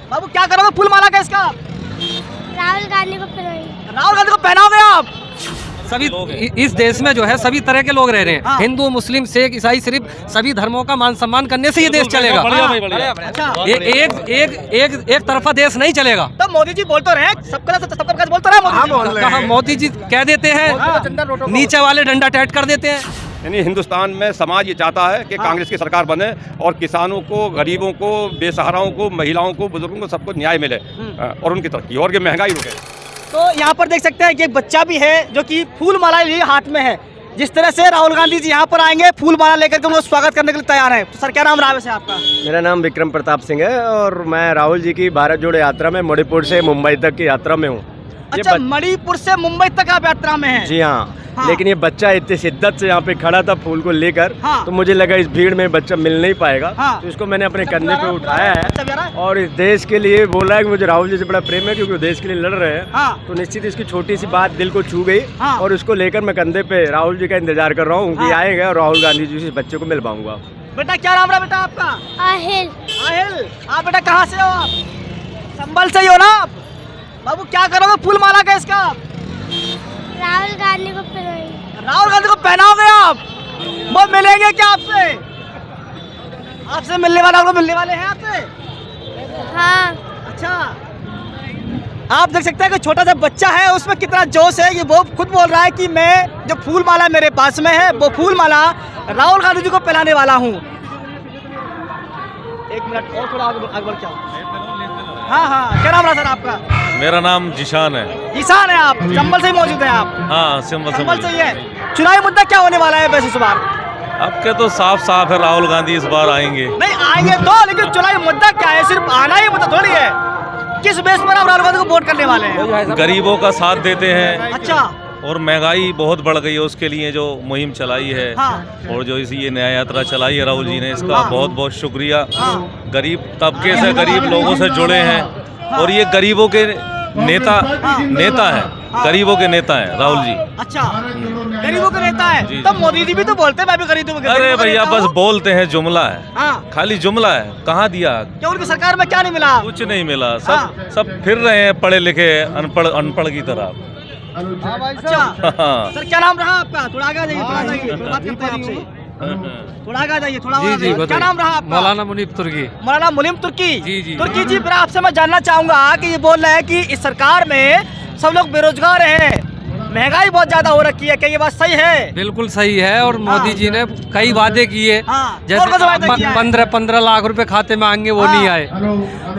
बाबू क्या करोगे फूल माला का इसका? राहुल गांधी को पहनाएंगे। राहुल गांधी को पहनाओगे आप? सभी इस देश में जो है सभी तरह के लोग रह रहे हैं। हाँ। हिंदू, मुस्लिम, सिख, ईसाई, सिर्फ सभी धर्मों का मान सम्मान करने से ये देश चलेगा। अच्छा एक तरफा देश नहीं चलेगा। तो मोदी जी बोल तो रहे हैं सबका विकास बोल तो रहे हैं मोदी जी। कहा मोदी जी कह देते हैं, नीचे वाले डंडा टाइट कर देते हैं। यानी हिंदुस्तान में समाज ये चाहता है कि कांग्रेस की सरकार बने और किसानों को, गरीबों को, बेसहाराओं को, महिलाओं को, बुजुर्गों को सबको न्याय मिले और उनकी तरक्की और कि महंगाई रुके। तो यहाँ पर देख सकते हैं कि एक बच्चा भी है जो कि फूल माला लिए हाथ में है। जिस तरह से राहुल गांधी जी यहाँ पर आएंगे फूल माला लेकर के उनको स्वागत करने के लिए तैयार है। तो सर क्या नाम रहा वैसे आपका? मेरा नाम विक्रम प्रताप सिंह है और मैं राहुल जी की भारत जोड़ो यात्रा में मणिपुर से मुंबई तक की यात्रा में हूँ। अच्छा मणिपुर से मुंबई तक आप यात्रा में हैं? जी हाँ। लेकिन ये बच्चा इतनी शिद्दत से यहाँ पे खड़ा था फूल को लेकर, तो मुझे लगा इस भीड़ में बच्चा मिल नहीं पाएगा, तो इसको मैंने अपने कंधे पे उठाया है और इस देश के लिए बोला है कि मुझे राहुल जी से बड़ा प्रेम है क्योंकि वो देश के लिए लड़ रहे हैं। तो निश्चित इसकी छोटी सी बात दिल को छू गई और उसको लेकर मैं कंधे पे राहुल जी का इंतजार कर रहा हूँ कि आएंगे और राहुल गांधी जी से बच्चे को मिल पाऊंगा। बेटा क्या नाम रहा बेटा आपका? आहिल। आहिल। आप बेटा कहाँ से हो आप? संभल से ही हो ना आप? बाबू क्या करोगे फूल माला का इसका? राहुल गांधी को पहनाएंगे। राहुल गांधी को पहनाओगे आप? वो मिलेंगे क्या आपसे? आपसे मिलने वाले हैं आपसे? हाँ। अच्छा आप देख सकते हैं कि छोटा सा बच्चा है उसमें कितना जोश है। ये वो खुद बोल रहा है कि मैं जो फूल माला मेरे पास में है वो फूल माला राहुल गांधी जी को पहनाने वाला हूँ। एक मिनट और थोड़ा आगे बढ़ जाओ। हाँ क्या नाम रहा सर आपका? मेरा नाम जिशान है। जिशान है आप? चंबल से ही मौजूद है आप? हाँ चंबल से ही है। चुनावी मुद्दा क्या होने वाला है वैसे इस बार? अब क्या तो साफ है, राहुल गांधी इस बार आएंगे। नहीं आएंगे तो, लेकिन चुनावी मुद्दा क्या है? सिर्फ आना ही मुद्दा थोड़ी है। किस बेस पर आप राहुल गांधी को वोट करने वाले हैं? गरीबों का साथ देते हैं। अच्छा और महंगाई बहुत बढ़ गई है, उसके लिए जो मुहिम चलाई है और जो इसी ये न्याय यात्रा चलाई है राहुल जी ने, इसका बहुत बहुत शुक्रिया। गरीब तबके से, गरीब लोगों से जुड़े हैं और ये गरीबों के नेता है, गरीबों के नेता है राहुल जी। अच्छा गरीबों के नेता है। तब मोदी जी भी तो बोलते हैं मैं भी गरीबों के। अरे भैया बस बोलते हैं, जुमला है, खाली जुमला है। कहाँ दिया? क्या उनकी सरकार में क्या नहीं मिला? कुछ नहीं मिला। सब फिर रहे हैं पढ़े लिखे अनपढ़ की तरह। अच्छा सर क्या नाम रहा आपका? थोड़ा आगे जाइए, थोड़ा बात करते हैं आपसे। थोड़ा आगे जाइए, थोड़ा जी क्या नाम रहा आपका? मौलाना मुनीब तुर्की। मौलाना मुनीम तुर्की। जी तुर्की जी फिर आपसे मैं जानना चाहूंगा कि ये बोल रहे हैं कि इस सरकार में सब लोग बेरोजगार हैं, महंगाई बहुत ज्यादा हो रखी है, क्या ये बात सही है? बिल्कुल सही है और मोदी जी ने कई वादे किए, जैसे 15 लाख रुपए खाते में आएंगे वो नहीं आए।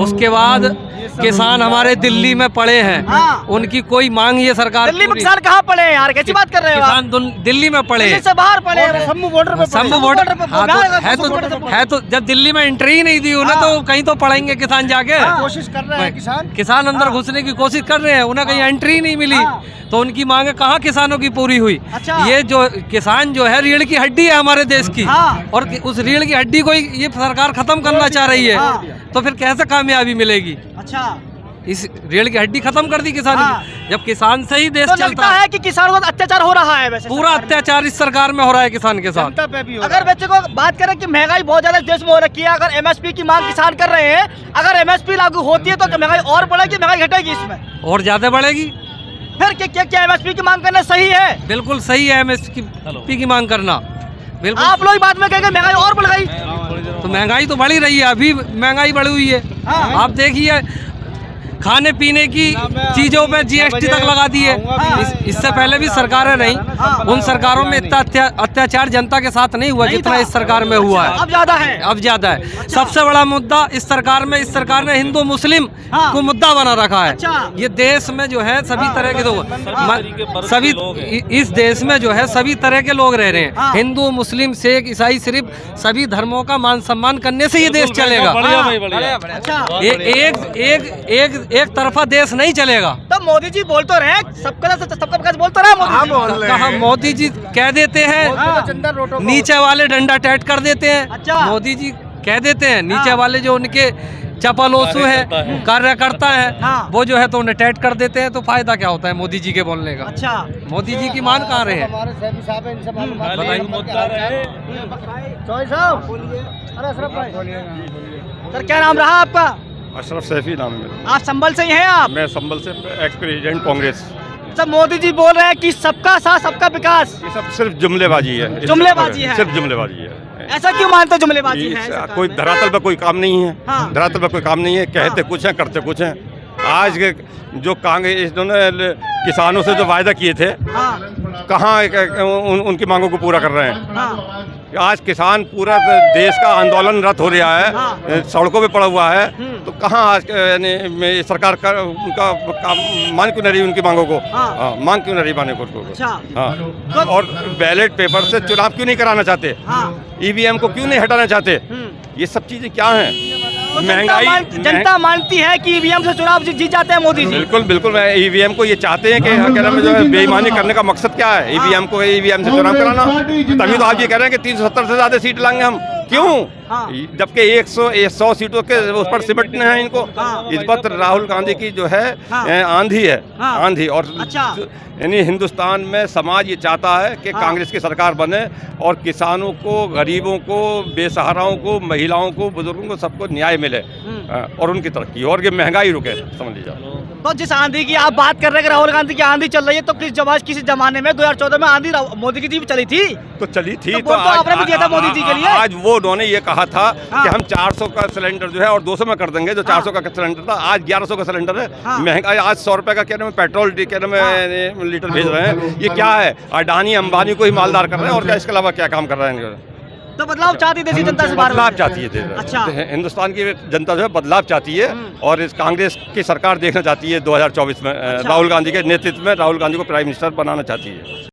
उसके बाद किसान हमारे दिल्ली में पड़े हैं, उनकी कोई मांग ये सरकार। दिल्ली में किसान कहाँ पड़े हैं यार? कैसी बात कर रहे हो? किसान दिल्ली में पड़े, दिल्ली से बाहर पड़े हैं, शंभू बॉर्डर पे। शंभू बॉर्डर है तो जब दिल्ली में एंट्री ही नहीं दी उन्हें तो कहीं तो पड़ेंगे किसान जाके। कोशिश कर रहे हैं किसान अंदर घुसने की कोशिश कर रहे हैं, उन्हें कहीं एंट्री नहीं मिली तो उनकी मांगे कहाँ किसानों की पूरी हुई? अच्छा। ये जो किसान जो है रीढ़ की हड्डी है हमारे देश की, और उस रीढ़ की हड्डी को ये सरकार खत्म करना चाह रही है, तो फिर कैसे कामयाबी मिलेगी? अच्छा इस रीढ़ की हड्डी खत्म कर दी किसान की। जब किसान से ही देश तो चलता है कि किसानों पर अत्याचार हो रहा है। वैसे पूरा अत्याचार इस सरकार में हो रहा है किसान के साथ। अगर बच्चे को बात करें कि महंगाई बहुत ज्यादा देश में हो रखी है, अगर एमएसपी की मांग किसान कर रहे हैं, अगर एमएसपी लागू होती है तो महंगाई और बढ़ेगी, महंगाई घटेगी इसमें और ज्यादा बढ़ेगी। फिर क्या एमएसपी की मांग करना सही है? बिल्कुल सही है एमएसपी की मांग करना। बिल्कुल आप लोग बात में कहेंगे महंगाई और बढ़ गई, तो महंगाई तो बढ़ी रही है, अभी महंगाई बढ़ी हुई है। आप देखिए खाने पीने की चीजों पे जीएसटी तक लगा दी है। इससे पहले भी सरकारें रही, उन सरकारों में इतना अत्याचार जनता के साथ नहीं हुआ जितना इस सरकार में हुआ है। अब ज्यादा है। सबसे बड़ा मुद्दा इस सरकार ने हिंदू मुस्लिम को मुद्दा बना रखा है। ये देश में जो है सभी तरह के लोग, सभी इस देश में जो है सभी तरह के लोग रह रहे हैं। हिंदू, मुस्लिम, सिख, ईसाई, सिर्फ सभी धर्मों का मान सम्मान करने से ये देश चलेगा। एक तरफा देश नहीं चलेगा। तो मोदी जी बोल तो रहे हैं सबका विकास बोल तो रहे हैं। कहा मोदी जी कह देते हैं, नीचे वाले डंडा टाइट कर देते हैं। अच्छा। मोदी जी कह देते हैं, नीचे वाले जो उनके चपलोसू है, कार्यकर्ता है, वो जो है तो उन्हें टाइट कर देते हैं। तो फायदा क्या होता है मोदी जी के बोलने का? अच्छा मोदी जी की मान कहाँ रहे हैं? सर क्या नाम रहा आपका? अशरफ सैफी नाम है मेरा। आप संभल से ही हैं आप? मैं संभल से एक्स प्रेसिडेंट कांग्रेस। सब मोदी जी बोल रहे हैं कि सबका साथ सबका विकास, ये सब सिर्फ जुमलेबाजी है। जुमलेबाजी है। सिर्फ जुमलेबाजी है। ऐसा क्यों मानते हो जुमलेबाजी है? कोई धरातल पे कोई काम नहीं है। हाँ। धरातल पे कोई काम नहीं है। कहते कुछ है, करते कुछ है। आज के जो कांग्रेस इन्होंने किसानों से जो वायदा किए थे, कहाँ उनकी मांगों को पूरा कर रहे हैं। आज किसान पूरा देश का आंदोलनरत हो रहा है, सड़कों पे पड़ा हुआ है, तो कहाँ आज यानी सरकार का उनका मान क्यों नहीं रही उनकी मांगों को? मांग क्यों नहीं रही माने को? हाँ। और बैलेट पेपर से चुनाव क्यों नहीं कराना चाहते? ईवीएम को क्यों नहीं हटाना चाहते? ये सब चीजें क्या हैं? महंगाई जनता मानती है कि ईवीएम से चुनाव जीत जाते हैं मोदी जी। बिल्कुल बिल्कुल, ईवीएम को ये चाहते हैं कि क्या नाम है, जो है बेईमानी करने का मकसद क्या है? ईवीएम से चुनाव कराना। तभी तो आप ये कह रहे हैं कि 370 से ज्यादा सीट लाएंगे हम। क्यों? जबकि 100 सीटों के उस पर सिमटने हैं इनको। इस वक्त राहुल गांधी की जो है आंधी है, आंधी। और यानी हिंदुस्तान में समाज ये चाहता है कि कांग्रेस की सरकार बने और किसानों को, गरीबों को, बेसहाराओं को, महिलाओं को, बुजुर्गों को, सबको न्याय मिले और उनकी तरक्की और कि महंगाई रुके, समझ लीजिए। तो जिस आंधी की आप बात कर रहे हैं कि राहुल गांधी की आंधी चल रही है, तो किसी जमाने में 2014 में आंधी मोदी की जी भी चली थी, तो चली थी। तो आपने भी दिया था मोदी जी के लिए। आज वो उन्होंने ये कहा था कि हम 400 का सिलेंडर जो है और 200 में कर देंगे। जो 400 का सिलेंडर था आज 1100 का सिलेंडर है। महंगाई आज 100 रुपए का क्या नाम पेट्रोल क्या नाम लीटर भेज रहे हैं। ये क्या है? अडानी अंबानी को ही मालदार कर रहे हैं और क्या इसके अलावा क्या काम कर रहे हैं? तो बदलाव चाहती देशी जनता से? बदलाव चाहती है। अच्छा। हिंदुस्तान की जनता जो है बदलाव चाहती है और इस कांग्रेस की सरकार देखना चाहती है 2024 में। राहुल गांधी के नेतृत्व में राहुल गांधी को प्राइम मिनिस्टर बनाना चाहती है।